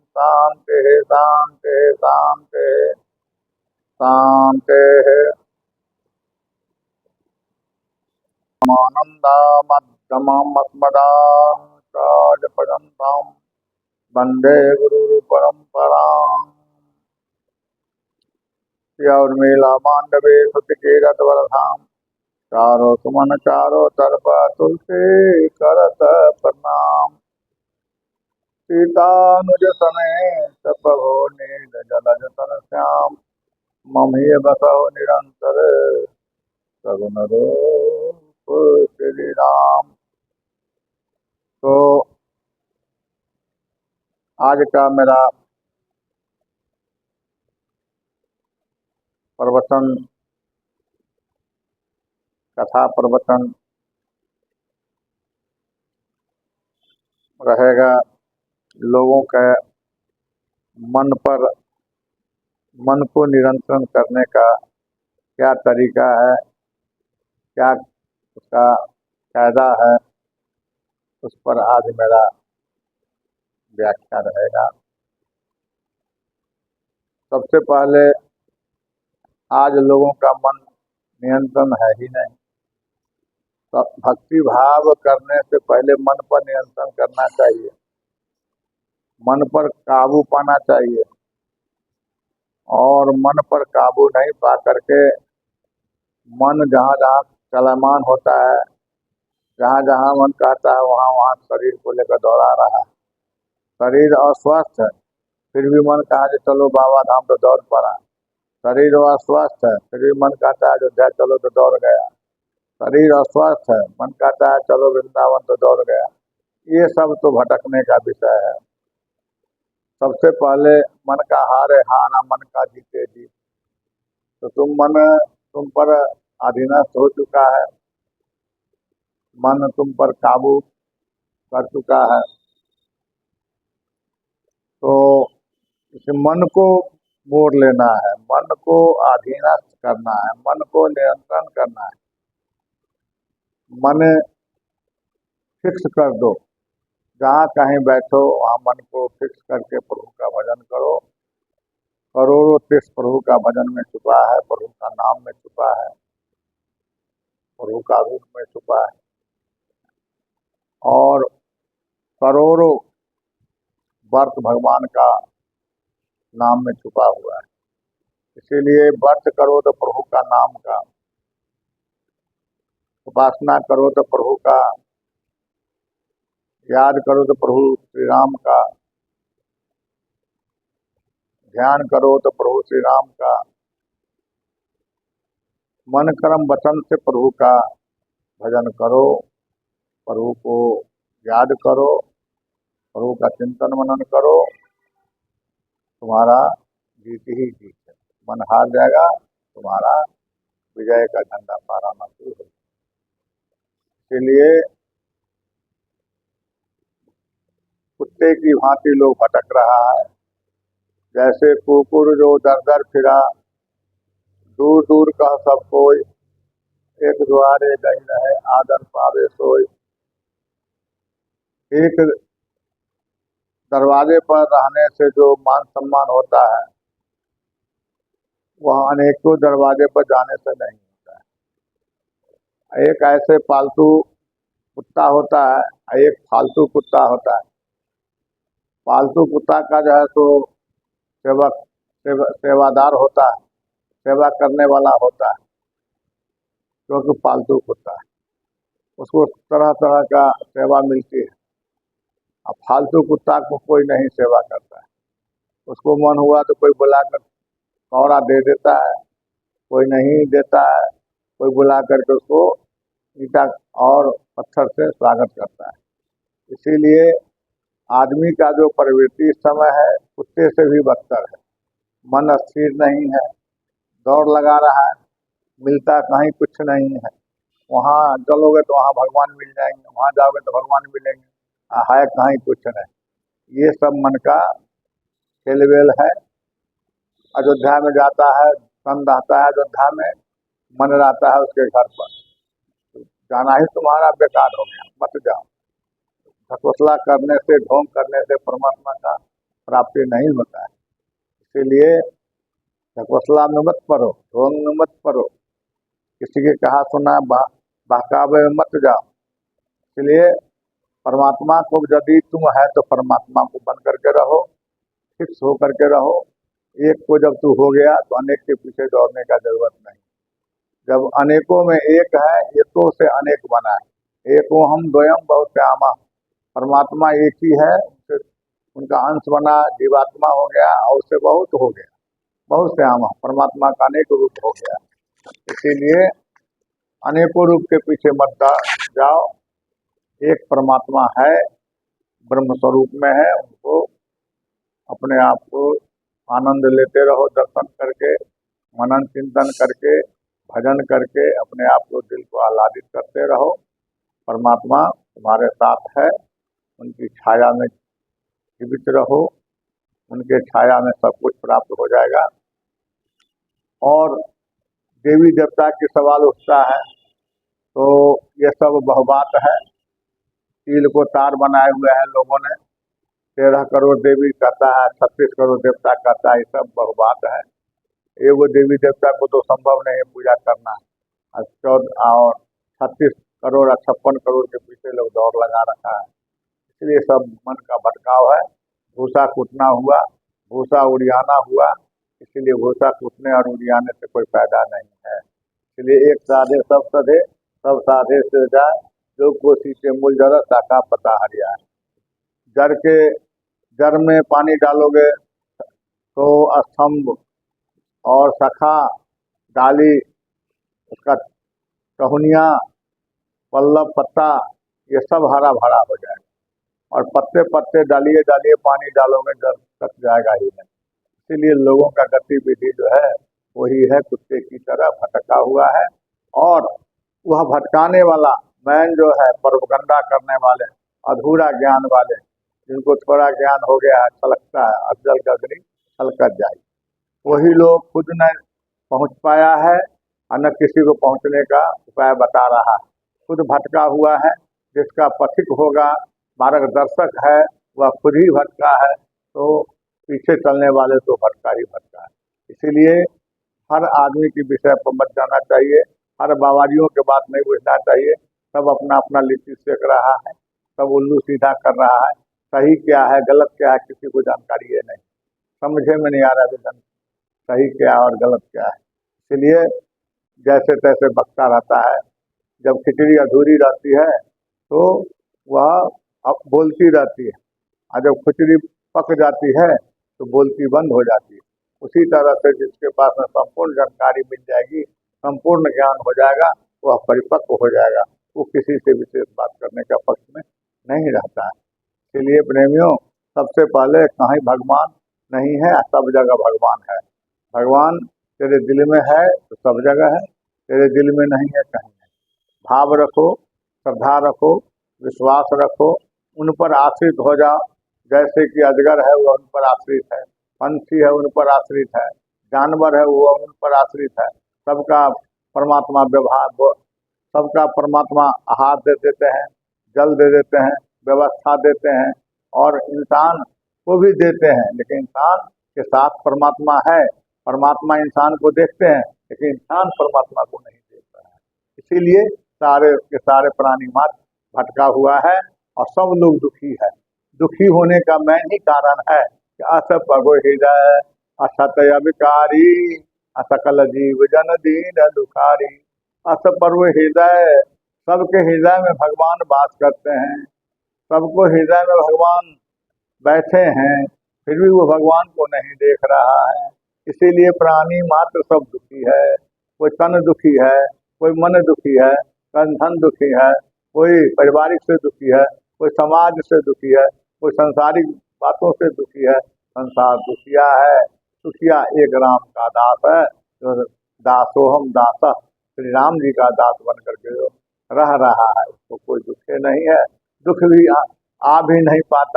शांति शांति शांति शांति। आनंदामद्दमस्मदाचार्यपर्यन्तां वंदे गुरुपरंपराम्। उर्मिला मांडवे सुतिकेरतवरधाम चारो सुमन चारो तरफ तुलसी करत प्रणाम। सीतानुज समेत प्रभो नील जलज तन श्याम ममही बसो निरंतर सगुन रूप श्री राम। तो आज का मेरा प्रवचन कथा प्रवचन रहेगा लोगों के मन को नियंत्रण करने का क्या तरीका है, क्या उसका फायदा है, उस पर आज मेरा व्याख्या रहेगा। सबसे पहले आज लोगों का मन नियंत्रण है ही नहीं। तो भक्ति भाव करने से पहले मन पर नियंत्रण करना चाहिए, मन पर काबू पाना चाहिए। और मन पर काबू नहीं पा करके मन जहाँ जहाँ चलमान होता है, जहाँ जहाँ मन कहता है वहाँ वहाँ शरीर को लेकर दौड़ा रहा है। शरीर अस्वस्थ है फिर भी मन कहा कि चलो बाबा धाम तो दौड़ पड़ा। शरीर अस्वस्थ है फिर भी मन कहता है अयोध्या चलो तो दौड़ गया। शरीर अस्वस्थ है मन कहता है चलो वृंदावन तो दौड़ गया। ये सब तो भटकने का विषय है। सबसे पहले मन का हार है हारा, मन का जीते जीत। तो तुम पर अधीनस्थ हो चुका है, मन तुम पर काबू कर चुका है। तो इस मन को मोड़ लेना है, मन को अधीनस्थ करना है, मन को नियंत्रण करना है। मन फिक्स कर दो, जहाँ कहीं बैठो वहाँ मन को फिक्स करके प्रभु का भजन करो। करोड़ों तीर्थ प्रभु का भजन में छुपा है, प्रभु का नाम में छुपा है, प्रभु का रूप में छुपा है। और करोड़ों वर्त भगवान का नाम में छुपा हुआ है। इसीलिए व्रत करो तो प्रभु का नाम का, उपासना करो तो प्रभु का, याद करो तो प्रभु श्री राम का, ध्यान करो तो प्रभु श्री राम का, मन कर्म वचन से प्रभु का भजन करो, प्रभु को याद करो, प्रभु का चिंतन मनन करो। तुम्हारा जीत ही जीत है। मन हार जाएगा, तुम्हारा विजय का झंडा फहराना शुरू हो। इसलिए कुत्ते की भांति लोग भटक रहा है। जैसे कुकुर जो दर दर फिरा, दूर दूर का सब कोई, एक द्वारे गई रहे आदर पावे सोई। एक दरवाजे पर रहने से जो मान सम्मान होता है वह अनेकों दरवाजे पर जाने से नहीं होता है। एक ऐसे पालतू कुत्ता होता है, एक फालतू कुत्ता होता है। पालतू कुत्ता का जो है तो सेवादार होता है, सेवा करने वाला होता है, क्योंकि पालतू कुत्ता है, उसको तरह तरह का सेवा मिलती है। अब फालतू कुत्ता को कोई नहीं सेवा करता है। उसको मन हुआ तो कोई बुलाकर कौड़ा दे देता है, कोई नहीं देता है, कोई बुला करके उसको ईंटा और पत्थर से स्वागत करता है। इसीलिए आदमी का जो प्रवृत्ति इस समय है कुत्ते से भी बदतर है। मन स्थिर नहीं है, दौड़ लगा रहा है, मिलता कहीं कुछ नहीं है। वहाँ चलोगे तो वहाँ भगवान मिल जाएंगे, वहाँ जाओगे तो भगवान मिलेंगे, है कहीं कुछ नहीं। ये सब मन का खेलवेल है। अयोध्या में जाता है, सन रहता है अयोध्या में, मन रहता है उसके घर पर। जाना ही तुम्हारा बेकार हो गया, मत जाओ। ढकोसला करने से, ढोंग करने से परमात्मा का प्राप्ति नहीं होता है। इसीलिए ढकोसला में मत पड़ो, ढोंग में मत पड़ो, किसी के कहा सुना बहकावे में मत जाओ। इसलिए परमात्मा को यदि तुम है तो परमात्मा को बन करके रहो, फिक्स हो करके रहो। एक को जब तू हो गया तो अनेक के पीछे दौड़ने का जरूरत नहीं। जब अनेकों में एक है, एकों से अनेक बना है। एको हम द्वयम बहुश्यामा, परमात्मा एक ही है, उनका अंश बना, जीवात्मा हो गया और उससे बहुत हो गया, बहुश्यामा, परमात्मा का अनेक रूप हो गया। इसीलिए अनेकों रूप के पीछे मत जाओ। एक परमात्मा है, ब्रह्म स्वरूप में है, उनको अपने आप को आनंद लेते रहो, दर्शन करके, मनन चिंतन करके, भजन करके अपने आप को, दिल को आह्लादित करते रहो। परमात्मा तुम्हारे साथ है, उनकी छाया में जीवित रहो, उनके छाया में सब कुछ प्राप्त हो जाएगा। और देवी देवता के सवाल उठता है तो ये सब बहुबात है। तिल को तार बनाए हुए हैं लोगों ने, 13 करोड़ देवी कहता है, 36 करोड़ देवता कहता है, ये सब बहुबात है। एगो देवी देवता को तो संभव नहीं पूजा करना, और 36 करोड़ और 56 करोड़ के पीछे लोग दौड़ लगा रखा है। इसलिए सब मन का भटकाव है। भूसा कूटना हुआ, भूसा उड़ियाना हुआ, इसीलिए भूसा कूटने और उड़ियाने से कोई फायदा नहीं है। इसलिए एक साधे सब सधे, सब साधे से जाए, जो कोसी के मूल जरा शाखा पता हरिया है। जड़ में पानी डालोगे तो स्तंभ और शाखा, डाली, उसका टहनिया, पल्लव, पत्ता, ये सब हरा भरा हो जाएगा। और पत्ते पत्ते डालिए डालिए पानी डालोगे, जड़ तक जाएगा ही नहीं। इसीलिए लोगों का गतिविधि जो है वही है, कुत्ते की तरह भटका हुआ है। और वह भटकाने वाला मैन जो है, प्रोपगंडा करने वाले, अधूरा ज्ञान वाले, जिनको थोड़ा ज्ञान हो गया है, छलकता है, अफजल गगनी छलकत जाए, वही लोग खुद न पहुंच पाया है और न किसी को पहुंचने का उपाय बता रहा है। खुद भटका हुआ है। जिसका पथिक होगा, मार्गदर्शक है, वह खुद ही भटका है, तो पीछे चलने वाले तो भटका ही भटका है। इसीलिए हर आदमी की विषय पर मत जाना चाहिए, हर बाबाजियों के बात नहीं बुझना चाहिए। सब अपना अपना लिट्टी सेक रहा है, सब उल्लू सीधा कर रहा है। सही क्या है, गलत क्या है, किसी को जानकारी है नहीं, समझे में नहीं आ रहा विजन सही क्या और गलत क्या है। इसलिए जैसे तैसे बकता रहता है। जब खिचड़ी अधूरी रहती है तो वह अब बोलती रहती है, और जब खिचड़ी पक जाती है तो बोलती बंद हो जाती है। उसी तरह से जिसके पास में संपूर्ण जानकारी मिल जाएगी, संपूर्ण ज्ञान हो जाएगा, वह परिपक्व हो जाएगा, वो किसी से विशेष बात करने का पक्ष में नहीं रहता है। इसलिए प्रेमियों, सबसे पहले कहीं भगवान नहीं है, सब जगह भगवान है। भगवान तेरे दिल में है तो सब जगह है, तेरे दिल में नहीं है कहीं नहीं। भाव रखो, श्रद्धा रखो, विश्वास रखो, उन पर आश्रित हो जाओ। जैसे कि अजगर है वह उन पर आश्रित है, पंछी है उन पर आश्रित है, जानवर है वो उन पर आश्रित है। सबका परमात्मा व्यवहार, सबका परमात्मा आहार दे देते हैं, जल दे देते हैं, व्यवस्था देते हैं, और इंसान को भी देते हैं। लेकिन इंसान के साथ परमात्मा है, परमात्मा इंसान को देखते हैं, लेकिन इंसान परमात्मा को नहीं देखता है। इसीलिए सारे के सारे प्राणी मात्र भटका हुआ है और सब लोग दुखी है। दुखी होने का मेन ही कारण है कि अस पगो हृदय असत अविकारी, असकल जीव जन दीन दुखारी। अस पर्व हृदय, सबके हृदय में भगवान वास करते हैं, सबको हृदय में भगवान बैठे हैं, फिर भी वो भगवान को नहीं देख रहा है। इसीलिए प्राणी मात्र सब दुखी है। कोई तन दुखी है, कोई मन दुखी है, कोई धन दुखी है, कोई पारिवारिक से दुखी है, कोई समाज से दुखी है, कोई संसारिक बातों से दुखी है। संसार दुखिया है, दुखिया एक राम का दास है, जो दासोहम दास, श्री राम जी का दास बन करके जो रह रहा है, उसको कोई दुखे नहीं है। दुख भी आ भी नहीं पाता